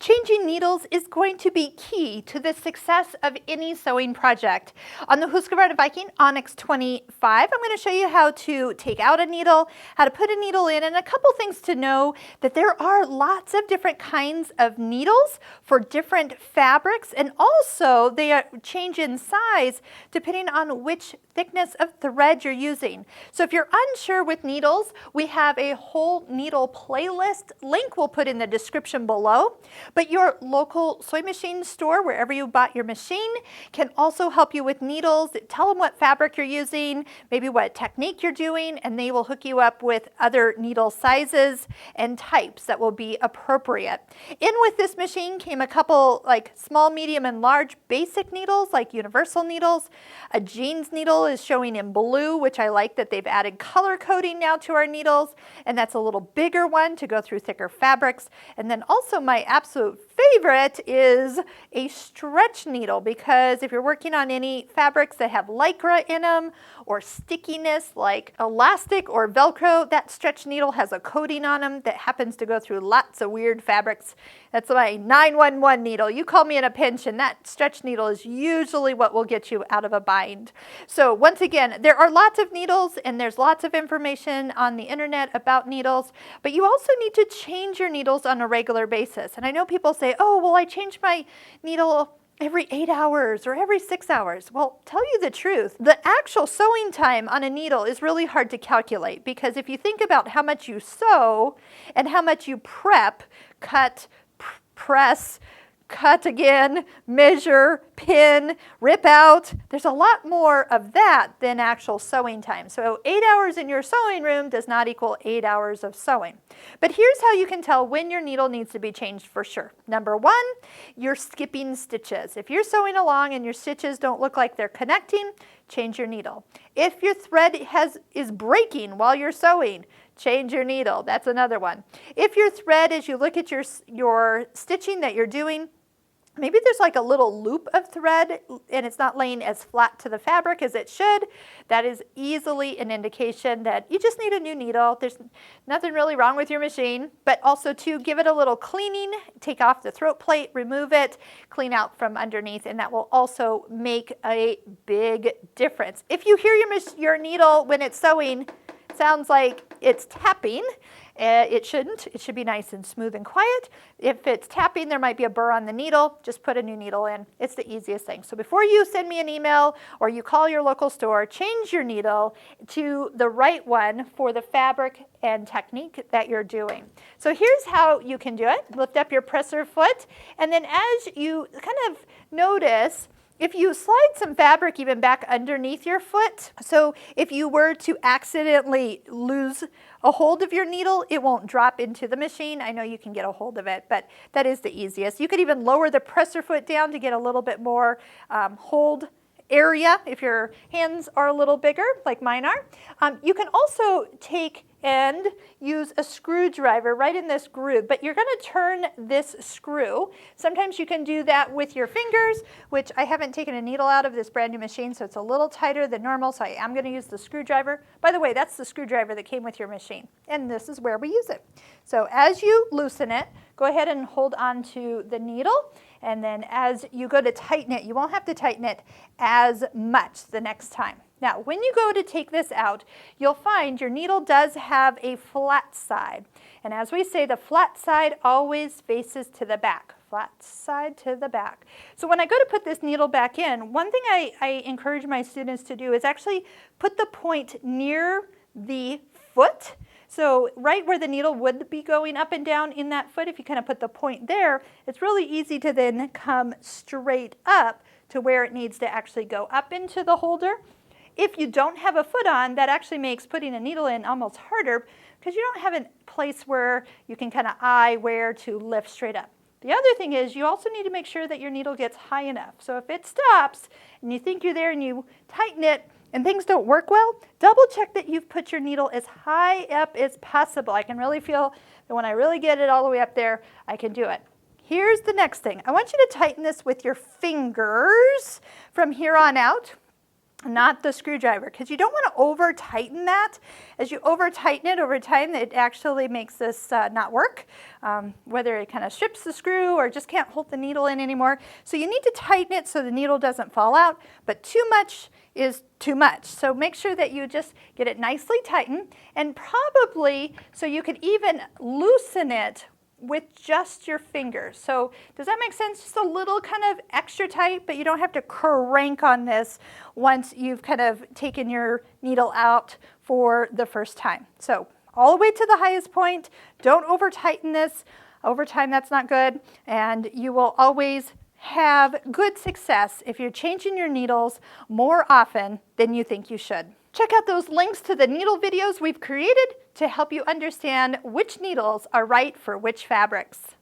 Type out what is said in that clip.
Changing needles is going to be key to the success of any sewing project. On the Husqvarna Viking Onyx 25, I'm going to show you how to take out a needle, how to put a needle in, and a couple things to know that there are lots of different kinds of needles for different fabrics, and also they change in size depending on which thickness of thread you're using. So if you're unsure with needles, we have a whole needle playlist. Link we'll put in the description below. But your local sewing machine store, wherever you bought your machine, can also help you with needles. Tell them what fabric you're using, maybe what technique you're doing, and they will hook you up with other needle sizes and types that will be appropriate. In with this machine came a couple like small, medium, and large basic needles, like universal needles. A jeans needle is showing in blue, which I like that they've added color coding now to our needles, and that's a little bigger one to go through thicker fabrics. And then also my absolute favorite is a stretch needle, because if you're working on any fabrics that have lycra in them or stickiness like elastic or Velcro, that stretch needle has a coating on them that happens to go through lots of weird fabrics. That's my 911 needle. You call me in a pinch, and that stretch needle is usually what will get you out of a bind. So once again, there are lots of needles and there's lots of information on the internet about needles, but you also need to change your needles on a regular basis. And I know people say, oh, well, I change my needle every 8 hours or every 6 hours. Well, tell you the truth, the actual sewing time on a needle is really hard to calculate, because if you think about how much you sew and how much you prep, cut, press, cut again, measure, pin, rip out, there's a lot more of that than actual sewing time. So 8 hours in your sewing room does not equal 8 hours of sewing. But here's how you can tell when your needle needs to be changed for sure. Number one, you're skipping stitches. If you're sewing along and your stitches don't look like they're connecting, change your needle. If your thread is breaking while you're sewing, change your needle. That's another one. If your thread, as you look at your stitching that you're doing, maybe there's like a little loop of thread and it's not laying as flat to the fabric as it should, that is easily an indication that you just need a new needle. There's nothing really wrong with your machine, but also to give it a little cleaning, take off the throat plate, remove it, clean out from underneath, and that will also make a big difference. If you hear your needle when it's sewing, sounds like it's tapping. It shouldn't. It should be nice and smooth and quiet. If it's tapping, there might be a burr on the needle. Just put a new needle in. It's the easiest thing. So before you send me an email or you call your local store, change your needle to the right one for the fabric and technique that you're doing. So here's how you can do it. Lift up your presser foot, and then as you kind of notice, if you slide some fabric even back underneath your foot, so if you were to accidentally lose a hold of your needle, it won't drop into the machine. I know you can get a hold of it, but that is the easiest. You could even lower the presser foot down to get a little bit more hold area if your hands are a little bigger, like mine are. You can also take and use a screwdriver right in this groove, but you're going to turn this screw. Sometimes you can do that with your fingers, which I haven't taken a needle out of this brand new machine, so it's a little tighter than normal, so I am going to use the screwdriver. By the way, that's the screwdriver that came with your machine, and this is where we use it. So as you loosen it, go ahead and hold on to the needle, and then as you go to tighten it, you won't have to tighten it as much the next time. Now, when you go to take this out, you'll find your needle does have a flat side. And as we say, the flat side always faces to the back. Flat side to the back. So when I go to put this needle back in, one thing I encourage my students to do is actually put the point near the foot. So right where the needle would be going up and down in that foot, if you kind of put the point there, it's really easy to then come straight up to where it needs to actually go up into the holder. If you don't have a foot on, that actually makes putting a needle in almost harder, because you don't have a place where you can kind of eye where to lift straight up. The other thing is you also need to make sure that your needle gets high enough. So if it stops and you think you're there and you tighten it and things don't work well, double check that you've put your needle as high up as possible. I can really feel that when I really get it all the way up there, I can do it. Here's the next thing. I want you to tighten this with your fingers from here on out. not the screwdriver, because you don't want to over tighten that. As you over tighten it over time, it actually makes this not work, whether it kind of strips the screw or just can't hold the needle in anymore. So you need to tighten it so the needle doesn't fall out, but too much is too much. So make sure that you just get it nicely tightened, and probably so you could even loosen it with just your fingers. So does that make sense? Just a little kind of extra tight, but you don't have to crank on this once you've kind of taken your needle out for the first time. So all the way to the highest point. Don't over tighten this. Over time, that's not good. And you will always have good success if you're changing your needles more often than you think you should. Check out those links to the needle videos we've created to help you understand which needles are right for which fabrics.